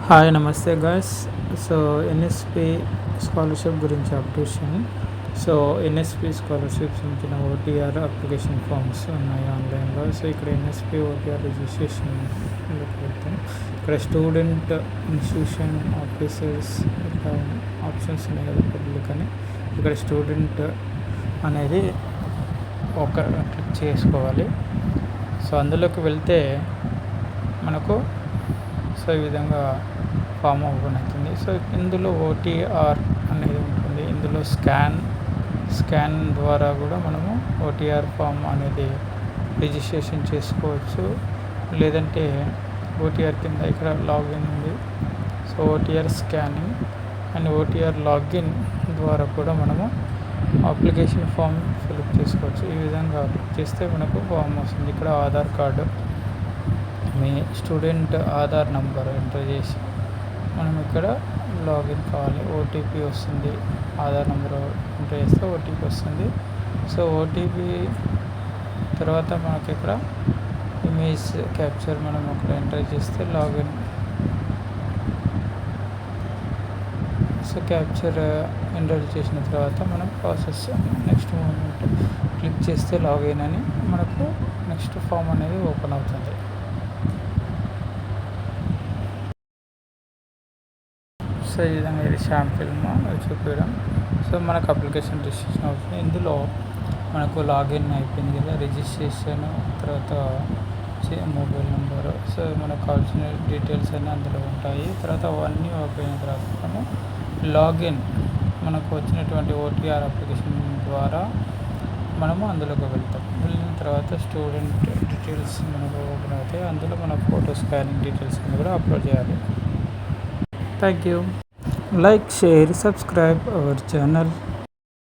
Hi నమస్తే guys. So NSP scholarship గురించి updation. So NSP scholarship సంబంధించిన ఓటీఆర్ అప్లికేషన్ ఫామ్స్ ఉన్నాయి ఆన్లైన్లో. సో ఇక్కడ ఎన్ఎస్పి ఓటీఆర్ రిజిస్ట్రేషన్ వెళ్తాం. ఇక్కడ స్టూడెంట్, ఇన్స్టిట్యూషన్, ఆఫీసర్స్ ఇట్లా ఆప్షన్స్ ఉన్నాయి కదా, పబ్లిక్ అని. ఇక్కడ స్టూడెంట్ అనేది ఒక క్లిక్ చేసుకోవాలి. సో అందులోకి వెళ్తే మనకు ఈ విధంగా ఫామ్ ఓపెన్ అవుతుంది. సో ఇందులో ఓటీఆర్ అనేది ఉంటుంది. ఇందులో స్కాన్ ద్వారా కూడా మనము ఓటీఆర్ ఫామ్ అనేది రిజిస్ట్రేషన్ చేసుకోవచ్చు. లేదంటే ఓటీఆర్ కింద ఇక్కడ లాగిన్ ఉంది. So OTR scanning and OTR login ద్వారా కూడా మనము అప్లికేషన్ ఫామ్ ఫిల్అప్ చేసుకోవచ్చు. ఈ విధంగా క్లిక్ చేస్తే మనకు ఫామ్ వస్తుంది. ఇక్కడ ఆధార్ కార్డు, మీ స్టూడెంట్ ఆధార్ నంబర్ ఎంటర్ చేసి మనం ఇక్కడ లాగిన్ కావాలి. ఓటీపీ వస్తుంది. ఆధార్ నెంబర్ ఎంటర్ చేస్తే ఓటీపీ వస్తుంది. సో ఓటీపీ తర్వాత మనకి ఇక్కడ ఇమేజ్ క్యాప్చర్ మనం అక్కడ ఎంటర్ చేస్తే లాగిన్. సో క్యాప్చర్ ఎంటర్ చేసిన తర్వాత మనం ప్రాసెస్ నెక్స్ట్ మూమెంట్ క్లిక్ చేస్తే లాగిన్ అని మనకు నెక్స్ట్ ఫామ్ అనేది ఓపెన్ అవుతుంది. సో ఈ విధంగా ఇది శాంపిల్ చూపించడం. సో మనకు అప్లికేషన్ రిజిస్ట్రేషన్ అవుతుంది. ఇందులో మనకు లాగిన్ అయిపోయింది కదా, రిజిస్ట్రేషన్, తర్వాత మొబైల్ నెంబరు. సో మనకు కావాల్సిన డీటెయిల్స్ అన్నీ అందులో ఉంటాయి. తర్వాత అవన్నీ ఓపెన్ అయిన తర్వాత మనము లాగిన్, మనకు వచ్చినటువంటి ఓటీఆర్ అప్లికేషన్ ద్వారా మనము అందులోకి వెళ్తాం. వెళ్ళిన తర్వాత స్టూడెంట్ డీటెయిల్స్ మనకు ఓపెన్ అవుతాయి. అందులో మన ఫోటో స్కానింగ్ డీటెయిల్స్ అన్నీ కూడా అప్లోడ్ చేయాలి. Thank you. Like, share, subscribe our channel.